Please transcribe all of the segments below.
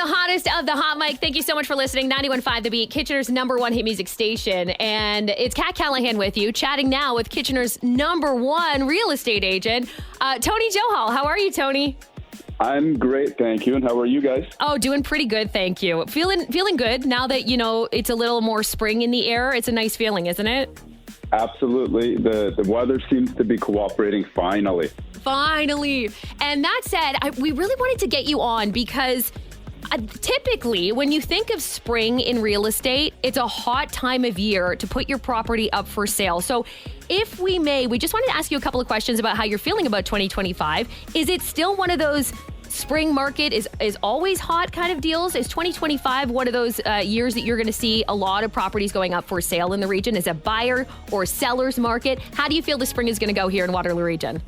hottest of the hot mic. Thank you so much for listening. 91.5 The Beat, Kitchener's #1 hit music station. And it's Kat Callahan with you, chatting now with Kitchener's #1 real estate agent, Tony Johal. How are you, Tony? I'm great, thank you. And how are you guys? Oh, doing pretty good, thank you. Feeling good now that, it's a little more spring in the air. It's a nice feeling, isn't it? Absolutely. The weather seems to be cooperating finally. Finally. And that said, we really wanted to get you on because typically when you think of spring in real estate, it's a hot time of year to put your property up for sale. So if we may, we just wanted to ask you a couple of questions about how you're feeling about 2025. Is it still one of those spring market is always hot kind of deals? Is 2025 one of those years that you're going to see a lot of properties going up for sale in the region? Is a buyer or seller's market? How do you feel the spring is going to go here in Waterloo Region?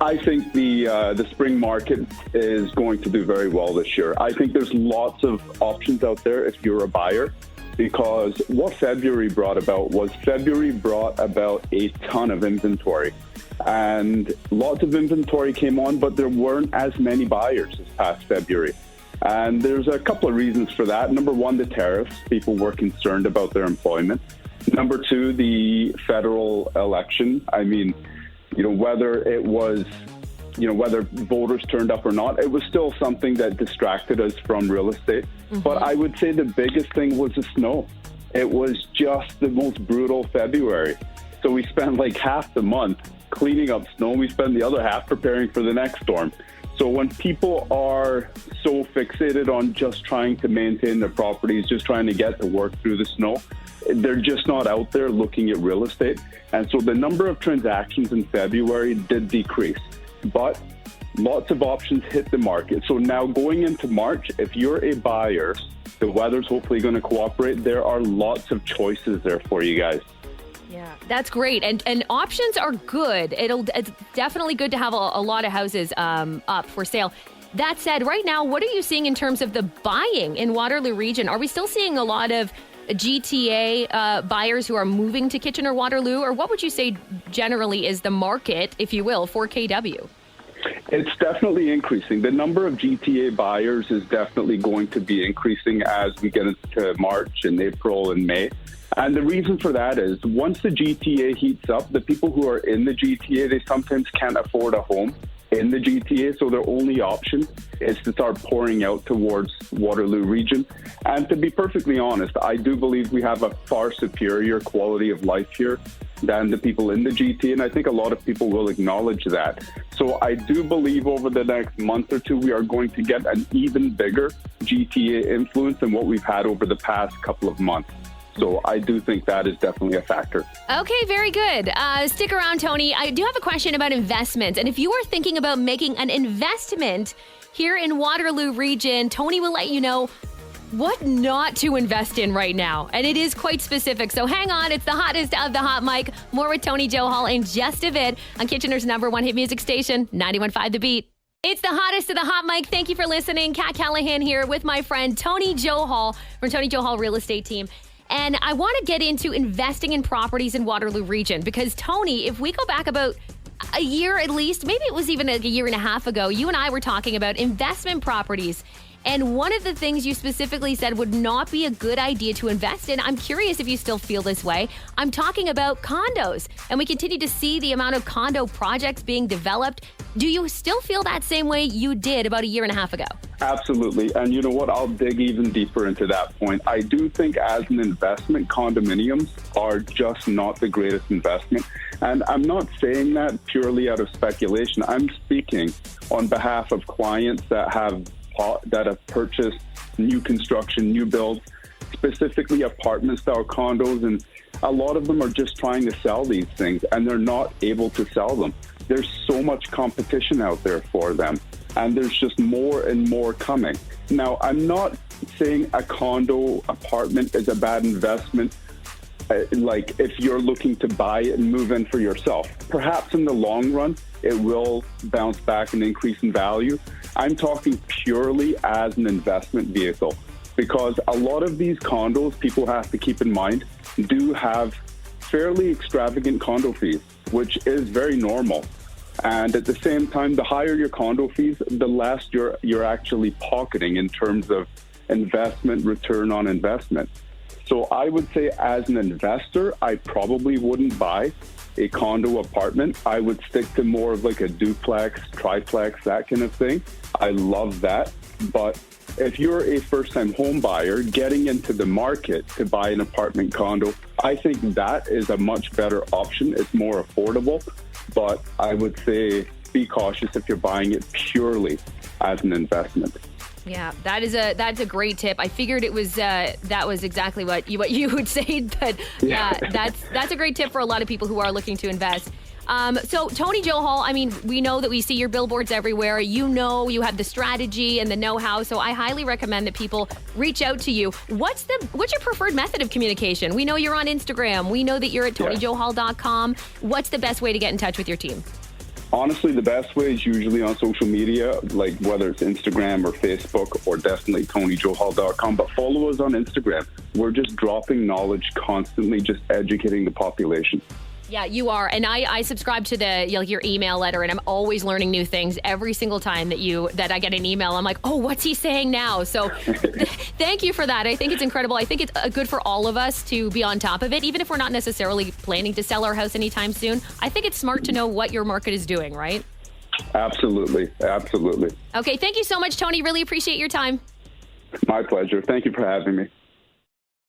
I think the spring market is going to do very well this year. I think there's lots of options out there if you're a buyer, because what February brought about a ton of inventory. And lots of inventory came on, but there weren't as many buyers this past February. And there's a couple of reasons for that. Number one, the tariffs. People were concerned about their employment. Number two, the federal election. I mean, whether voters turned up or not, it was still something that distracted us from real estate. Mm-hmm. But I would say the biggest thing was the snow. It was just the most brutal February. So we spent like half the month cleaning up snow. We spend the other half preparing for the next storm. So when people are so fixated on just trying to maintain their properties, just trying to get to work through the snow, they're just not out there looking at real estate. And so the number of transactions in February did decrease, but lots of options hit the market. So now going into March, if you're a buyer, the weather's hopefully going to cooperate. There are lots of choices there for you guys. Yeah, that's great. And options are good. It's definitely good to have a lot of houses up for sale. That said, right now, what are you seeing in terms of the buying in Waterloo Region? Are we still seeing a lot of GTA buyers who are moving to Kitchener-Waterloo? Or what would you say generally is the market, if you will, for KW? It's definitely increasing. The number of GTA buyers is definitely going to be increasing as we get into March and April and May. And the reason for that is once the GTA heats up, the people who are in the GTA, they sometimes can't afford a home in the GTA, so their only option is to start pouring out towards Waterloo Region. And to be perfectly honest, I do believe we have a far superior quality of life here than the people in the GTA, and I think a lot of people will acknowledge that. So I do believe over the next month or two, we are going to get an even bigger GTA influence than what we've had over the past couple of months. So I do think that is definitely a factor. Okay, very good. Stick around, Tony. I do have a question about investments. And if you are thinking about making an investment here in Waterloo Region, Tony will let you know what not to invest in right now. And it is quite specific. So hang on. It's the hottest of the hot mic. More with Tony Johal in just a bit on Kitchener's #1 hit music station, 91.5 The Beat. It's the hottest of the hot mic. Thank you for listening. Kat Callahan here with my friend Tony Johal from Tony Johal Real Estate Team. And I want to get into investing in properties in Waterloo Region because, Tony, if we go back about a year at least, maybe it was even a year and a half ago, you and I were talking about investment properties. And one of the things you specifically said would not be a good idea to invest in, I'm curious if you still feel this way, I'm talking about condos. And we continue to see the amount of condo projects being developed. Do you still feel that same way you did about a year and a half ago? Absolutely. And you know what? I'll dig even deeper into that point. I do think as an investment, condominiums are just not the greatest investment. And I'm not saying that purely out of speculation. I'm speaking on behalf of clients that have purchased new construction, new builds, specifically apartment-style condos, and a lot of them are just trying to sell these things, and they're not able to sell them. There's so much competition out there for them, and there's just more and more coming. Now, I'm not saying a condo apartment is a bad investment, like if you're looking to buy it and move in for yourself. Perhaps in the long run, it will bounce back and increase in value. I'm talking purely as an investment vehicle because a lot of these condos, people have to keep in mind, do have fairly extravagant condo fees, which is very normal. And at the same time, the higher your condo fees, the less you're actually pocketing in terms of investment, return on investment. So I would say as an investor, I probably wouldn't buy a condo apartment. I would stick to more of like a duplex, triplex, that kind of thing. I love that. But if you're a first-time home buyer getting into the market to buy an apartment condo, I think that is a much better option. It's more affordable. But I would say be cautious if you're buying it purely as an investment. Yeah, that's a great tip. I figured it was that was exactly what you would say, but yeah, that's a great tip for a lot of people who are looking to invest. So Tony Johal, I mean, we know that we see your billboards everywhere. You know, you have the strategy and the know-how. So I highly recommend that people reach out to you. What's your preferred method of communication? We know you're on Instagram. We know that you're at TonyJohal.com. What's the best way to get in touch with your team? Honestly, the best way is usually on social media, like whether it's Instagram or Facebook or definitely TonyJohal.com. But follow us on Instagram. We're just dropping knowledge constantly, just educating the population. Yeah, you are. And I subscribe to your email letter, and I'm always learning new things every single time that I get an email. I'm like, oh, what's he saying now? So thank you for that. I think it's incredible. I think it's good for all of us to be on top of it, even if we're not necessarily planning to sell our house anytime soon. I think it's smart to know what your market is doing, right? Absolutely. Absolutely. Okay, thank you so much, Tony. Really appreciate your time. My pleasure. Thank you for having me.